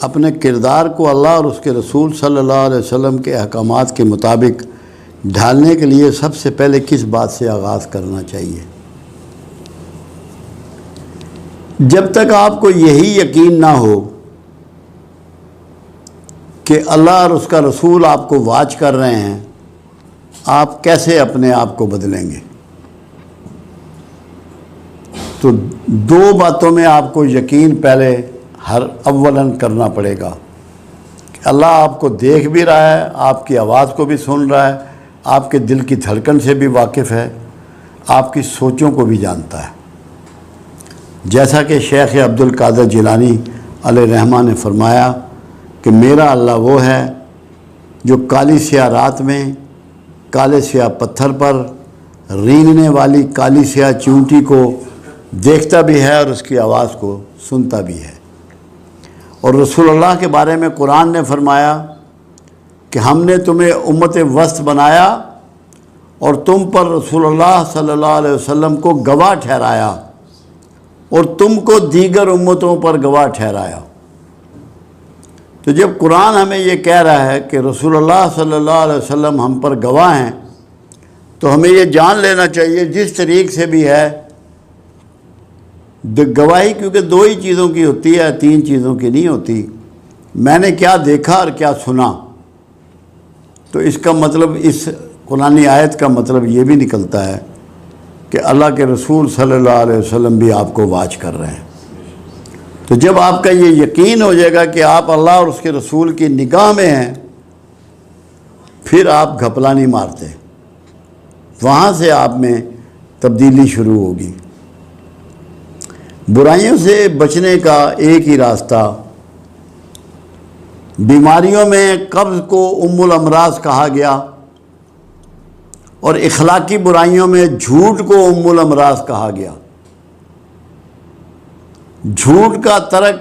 اپنے کردار کو اللہ اور اس کے رسول صلی اللہ علیہ وسلم کے احکامات کے مطابق ڈھالنے کے لیے سب سے پہلے کس بات سے آغاز کرنا چاہیے؟ جب تک آپ کو یہی یقین نہ ہو کہ اللہ اور اس کا رسول آپ کو واچ کر رہے ہیں، آپ کیسے اپنے آپ کو بدلیں گے؟ تو دو باتوں میں آپ کو یقین پہلے اولاً کرنا پڑے گا کہ اللہ آپ کو دیکھ بھی رہا ہے، آپ کی آواز کو بھی سن رہا ہے، آپ کے دل کی دھڑکن سے بھی واقف ہے، آپ کی سوچوں کو بھی جانتا ہے۔ جیسا کہ شیخ عبد القادر جیلانی علیہ رحمہ نے فرمایا کہ میرا اللہ وہ ہے جو کالی سیاہ رات میں کالے سیاہ پتھر پر رینگنے والی کالی سیاہ چونٹی کو دیکھتا بھی ہے اور اس کی آواز کو سنتا بھی ہے۔ اور رسول اللہ کے بارے میں قرآن نے فرمایا کہ ہم نے تمہیں امت وسط بنایا اور تم پر رسول اللہ صلی اللہ علیہ وسلم کو گواہ ٹھہرایا اور تم کو دیگر امتوں پر گواہ ٹھہرایا۔ تو جب قرآن ہمیں یہ کہہ رہا ہے کہ رسول اللہ صلی اللہ علیہ وسلم ہم پر گواہ ہیں، تو ہمیں یہ جان لینا چاہیے جس طریق سے بھی ہے گواہی، کیونکہ دو ہی چیزوں کی ہوتی ہے، تین چیزوں کی نہیں ہوتی۔ میں نے کیا دیکھا اور کیا سنا، تو اس کا مطلب، اس قرآنی آیت کا مطلب یہ بھی نکلتا ہے کہ اللہ کے رسول صلی اللہ علیہ وسلم بھی آپ کو واچ کر رہے ہیں۔ تو جب آپ کا یہ یقین ہو جائے گا کہ آپ اللہ اور اس کے رسول کی نگاہ میں ہیں، پھر آپ گھپلا نہیں مارتے، وہاں سے آپ میں تبدیلی شروع ہوگی۔ برائیوں سے بچنے کا ایک ہی راستہ، بیماریوں میں قبض کو ام الامراض کہا گیا اور اخلاقی برائیوں میں جھوٹ کو ام الامراض کہا گیا۔ جھوٹ کا ترک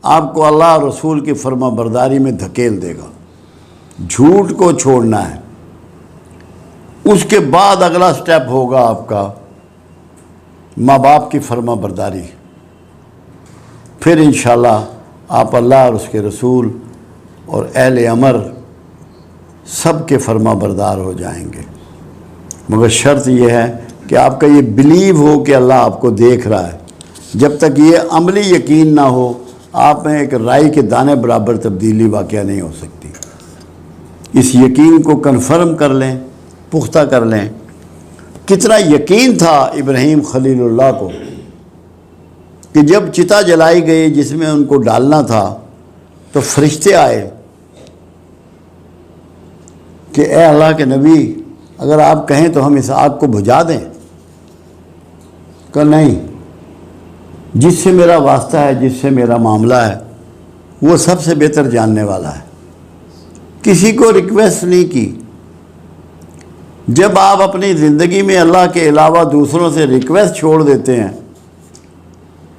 آپ کو اللہ اور رسول کی فرما برداری میں دھکیل دے گا، جھوٹ کو چھوڑنا ہے۔ اس کے بعد اگلا سٹیپ ہوگا آپ کا ماں باپ کی فرما برداری، پھر انشاءاللہ آپ اللہ اور اس کے رسول اور اہل امر سب کے فرما بردار ہو جائیں گے، مگر شرط یہ ہے کہ آپ کا یہ بلیو ہو کہ اللہ آپ کو دیکھ رہا ہے۔ جب تک یہ عملی یقین نہ ہو، آپ میں ایک رائی کے دانے برابر تبدیلی واقعہ نہیں ہو سکتی۔ اس یقین کو کنفرم کر لیں، پختہ کر لیں۔ کتنا یقین تھا ابراہیم خلیل اللہ کو کہ جب چتا جلائی گئی جس میں ان کو ڈالنا تھا، تو فرشتے آئے کہ اے اللہ کے نبی، اگر آپ کہیں تو ہم اس آگ کو بجھا دیں۔ کہ نہیں، جس سے میرا واسطہ ہے، جس سے میرا معاملہ ہے، وہ سب سے بہتر جاننے والا ہے۔ کسی کو ریکویسٹ نہیں کی۔ جب آپ اپنی زندگی میں اللہ کے علاوہ دوسروں سے ریکویسٹ چھوڑ دیتے ہیں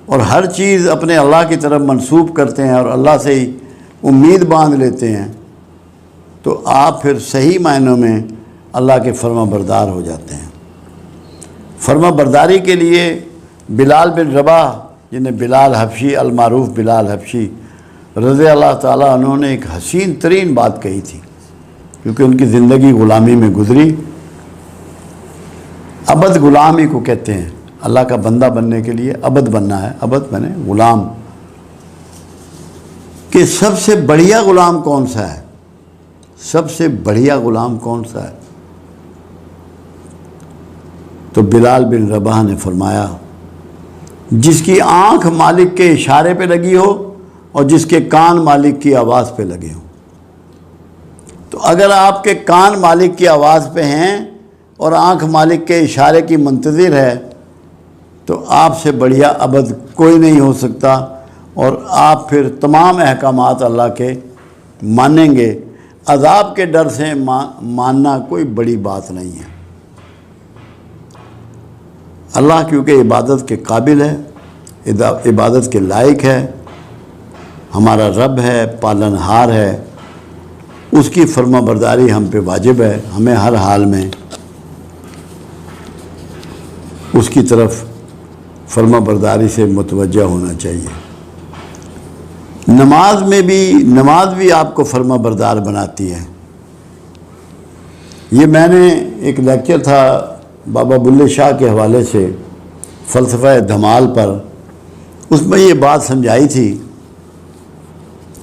اور ہر چیز اپنے اللہ کی طرف منسوب کرتے ہیں اور اللہ سے ہی امید باندھ لیتے ہیں، تو آپ پھر صحیح معنوں میں اللہ کے فرما بردار ہو جاتے ہیں۔ فرما برداری کے لیے بلال بن رباح، جنہیں بلال حبشی، المعروف بلال حبشی رضی اللہ تعالیٰ عنہ نے ایک حسین ترین بات کہی تھی، کیونکہ ان کی زندگی غلامی میں گزری۔ عبد غلام ہی کو کہتے ہیں، اللہ کا بندہ بننے کے لیے عبد بننا ہے، عبد بنے غلام۔ کہ سب سے بڑھیا غلام کون سا ہے؟ سب سے بڑھیا غلام کون سا ہے؟ تو بلال بن رباح نے فرمایا، جس کی آنکھ مالک کے اشارے پہ لگی ہو اور جس کے کان مالک کی آواز پہ لگے ہوں۔ تو اگر آپ کے کان مالک کی آواز پہ ہیں اور آنکھ مالک کے اشارے کی منتظر ہے، تو آپ سے بڑھیا عبد کوئی نہیں ہو سکتا، اور آپ پھر تمام احکامات اللہ کے مانیں گے۔ عذاب کے ڈر سے ماننا کوئی بڑی بات نہیں ہے۔ اللہ کیونکہ عبادت کے قابل ہے، عبادت کے لائق ہے، ہمارا رب ہے، پالنہار ہے، اس کی فرما برداری ہم پہ واجب ہے۔ ہمیں ہر حال میں اس کی طرف فرما برداری سے متوجہ ہونا چاہیے۔ نماز بھی آپ کو فرما بردار بناتی ہے۔ یہ میں نے ایک لیکچر تھا بابا بلے شاہ کے حوالے سے فلسفہ دھمال پر، اس میں یہ بات سمجھائی تھی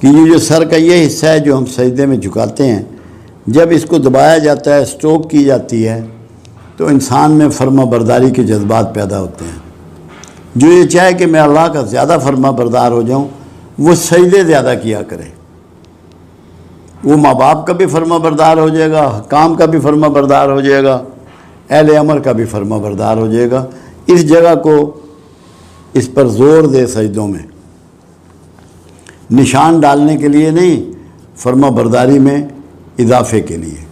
کہ یہ جو سر کا یہ حصہ ہے جو ہم سجدے میں جھکاتے ہیں، جب اس کو دبایا جاتا ہے، سٹروک کی جاتی ہے، تو انسان میں فرما برداری کے جذبات پیدا ہوتے ہیں۔ جو یہ چاہے کہ میں اللہ کا زیادہ فرما بردار ہو جاؤں، وہ سجدے زیادہ کیا کرے، وہ ماں باپ کا بھی فرما بردار ہو جائے گا، حکام کا بھی فرما بردار ہو جائے گا، اہل امر کا بھی فرما بردار ہو جائے گا۔ اس جگہ کو اس پر زور دے سجدوں میں، نشان ڈالنے کے لیے نہیں، فرما برداری میں اضافے کے لیے۔